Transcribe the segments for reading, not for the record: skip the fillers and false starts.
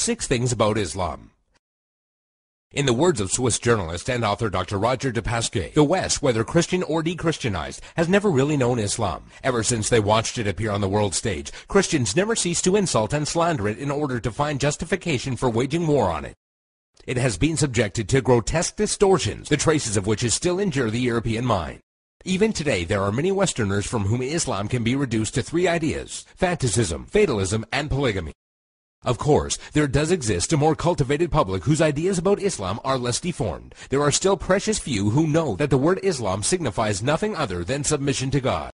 6 Things About Islam. In the words of Swiss journalist and author Dr. Roger de Pasquier, the West, whether Christian or de-Christianized, has never really known Islam. Ever since they watched it appear on the world stage, Christians never ceased to insult and slander it in order to find justification for waging war on it. It has been subjected to grotesque distortions, the traces of which still injure the European mind. Even today, there are many Westerners from whom Islam can be reduced to 3 ideas: fanaticism, fatalism, and polygamy. Of course, there does exist a more cultivated public whose ideas about Islam are less deformed. There are still precious few who know that the word Islam signifies nothing other than submission to God.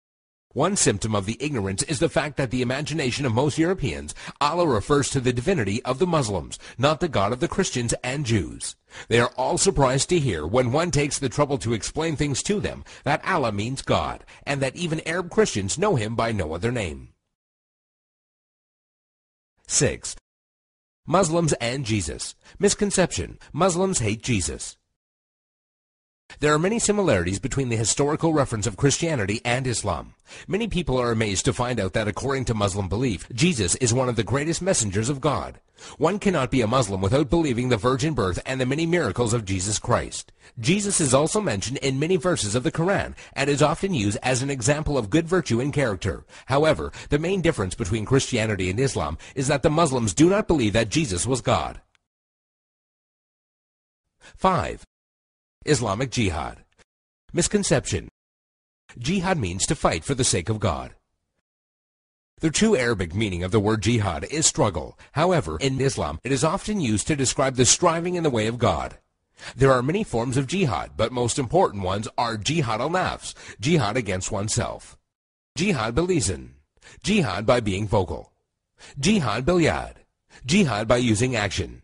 One symptom of the ignorance is the fact that the imagination of most Europeans, Allah refers to the divinity of the Muslims, not the God of the Christians and Jews. They are all surprised to hear, when one takes the trouble to explain things to them, that Allah means God, and that even Arab Christians know him by no other name. 6. Muslims and Jesus. Misconception. Muslims hate Jesus. There are many similarities between the historical reference of Christianity and Islam. Many people are amazed to find out that according to Muslim belief, Jesus is one of the greatest messengers of God. One cannot be a Muslim without believing the virgin birth and the many miracles of Jesus Christ. Jesus is also mentioned in many verses of the Quran and is often used as an example of good virtue and character. However, the main difference between Christianity and Islam is that the Muslims do not believe that Jesus was God. 5. Islamic Jihad. Misconception. Jihad means to fight for the sake of God. The true Arabic meaning of the word jihad is struggle. However, in Islam, it is often used to describe the striving in the way of God. There are many forms of jihad, but most important ones are jihad al-nafs, jihad against oneself, jihad bil-lisan, jihad by being vocal, jihad bil-yad, jihad by using action,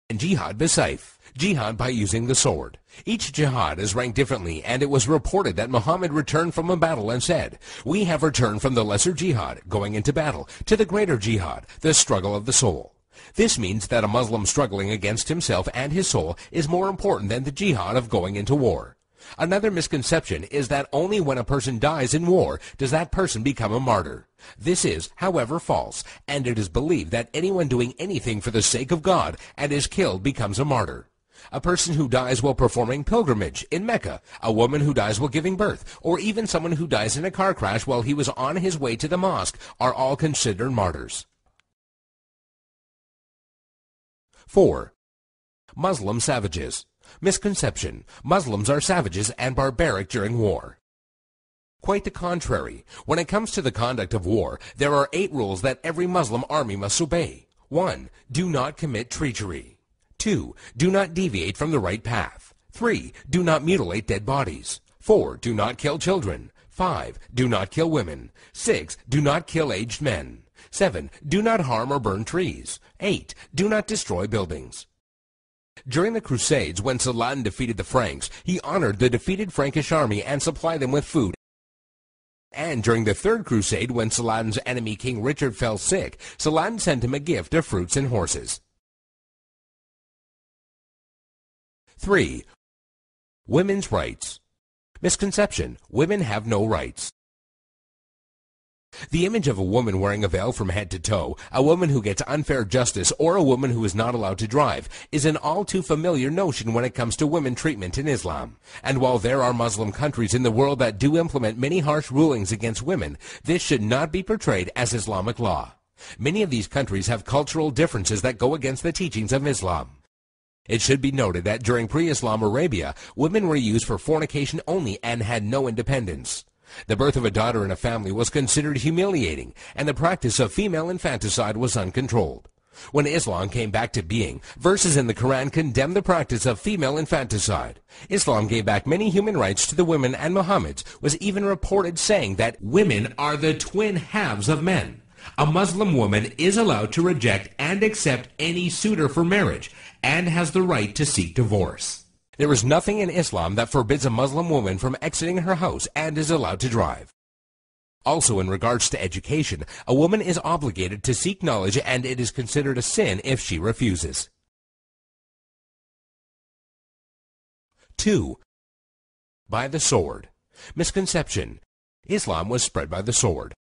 and jihad bis-sayf, jihad by using the sword. Each jihad is ranked differently, and it was reported that Muhammad returned from a battle and said, "We have returned from the lesser jihad, going into battle, to the greater jihad, the struggle of the soul." This means that a Muslim struggling against himself and his soul is more important than the jihad of going into war. Another misconception is that only when a person dies in war does that person become a martyr. This is, however, false, and it is believed that anyone doing anything for the sake of God and is killed becomes a martyr. A person who dies while performing pilgrimage in Mecca, a woman who dies while giving birth, or even someone who dies in a car crash while he was on his way to the mosque are all considered martyrs. 4. Muslim savages. Misconception. Muslims are savages and barbaric during war. Quite the contrary. When it comes to the conduct of war, there are 8 rules that every Muslim army must obey. 1. Do not commit treachery. 2. Do not deviate from the right path. 3. Do not mutilate dead bodies. 4. Do not kill children. 5. Do not kill women. 6. Do not kill aged men. 7. Do not harm or burn trees. 8. Do not destroy buildings. During the Crusades, when Saladin defeated the Franks, he honored the defeated Frankish army and supplied them with food. And during the Third Crusade, when Saladin's enemy King Richard fell sick, Saladin sent him a gift of fruits and horses. 3. Women's rights. Misconception. Women have no rights. The image of a woman wearing a veil from head to toe, a woman who gets unfair justice, or a woman who is not allowed to drive, is an all too familiar notion when it comes to women treatment in Islam. And while there are Muslim countries in the world that do implement many harsh rulings against women, this should not be portrayed as Islamic law. Many of these countries have cultural differences that go against the teachings of Islam. It should be noted that during pre-Islam Arabia, women were used for fornication only and had no independence. The birth of a daughter in a family was considered humiliating, and the practice of female infanticide was uncontrolled. When Islam came back to being, verses in the Quran condemned the practice of female infanticide. Islam gave back many human rights to the women, and Muhammad was even reported saying that women are the twin halves of men. A Muslim woman is allowed to reject and accept any suitor for marriage, and has the right to seek divorce. There is nothing in Islam that forbids a Muslim woman from exiting her house and is allowed to drive. Also, in regards to education, a woman is obligated to seek knowledge, and it is considered a sin if she refuses. 2. By the sword. Misconception. Islam was spread by the sword.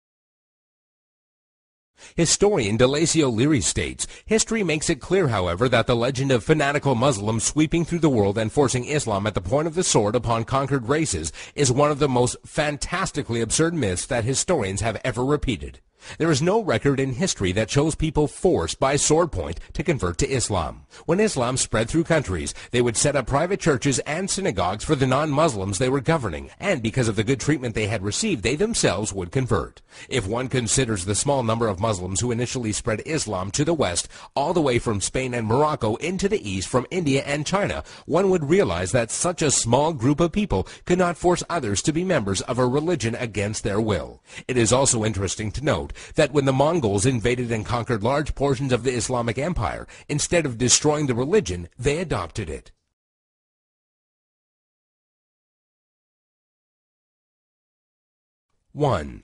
Historian Delasio Leary states, history makes it clear, however, that the legend of fanatical Muslims sweeping through the world and forcing Islam at the point of the sword upon conquered races is one of the most fantastically absurd myths that historians have ever repeated. There is no record in history that shows people forced by sword point to convert to Islam. When Islam spread through countries, they would set up private churches and synagogues for the non-Muslims they were governing, and because of the good treatment they had received, they themselves would convert. If one considers the small number of Muslims who initially spread Islam to the west, all the way from Spain and Morocco into the east from India and China, one would realize that such a small group of people could not force others to be members of a religion against their will. It is also interesting to note that when the Mongols invaded and conquered large portions of the Islamic Empire, instead of destroying the religion, they adopted it. One.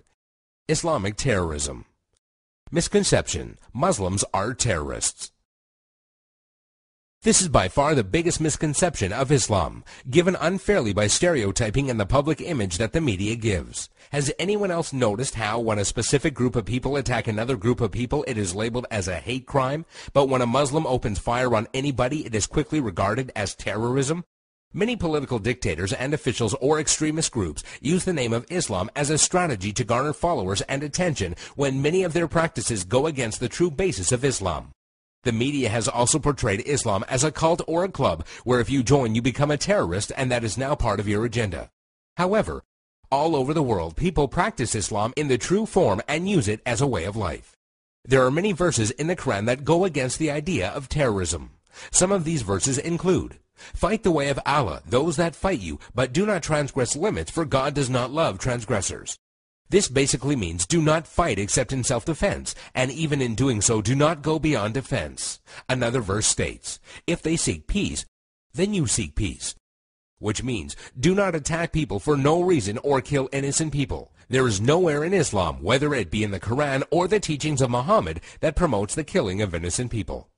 Islamic terrorism. Misconception: Muslims are terrorists. This is by far the biggest misconception of Islam, given unfairly by stereotyping and the public image that the media gives. Has anyone else noticed how when a specific group of people attack another group of people, it is labeled as a hate crime, but when a Muslim opens fire on anybody, it is quickly regarded as terrorism? Many political dictators and officials or extremist groups use the name of Islam as a strategy to garner followers and attention when many of their practices go against the true basis of Islam. The media has also portrayed Islam as a cult or a club where if you join you become a terrorist and that is now part of your agenda. However, all over the world people practice Islam in the true form and use it as a way of life. There are many verses in the Quran that go against the idea of terrorism. Some of these verses include, "Fight the way of Allah, those that fight you, but do not transgress limits, for God does not love transgressors." This basically means do not fight except in self-defense, and even in doing so, do not go beyond defense. Another verse states, "If they seek peace, then you seek peace," which means do not attack people for no reason or kill innocent people. There is nowhere in Islam, whether it be in the Quran or the teachings of Muhammad, that promotes the killing of innocent people.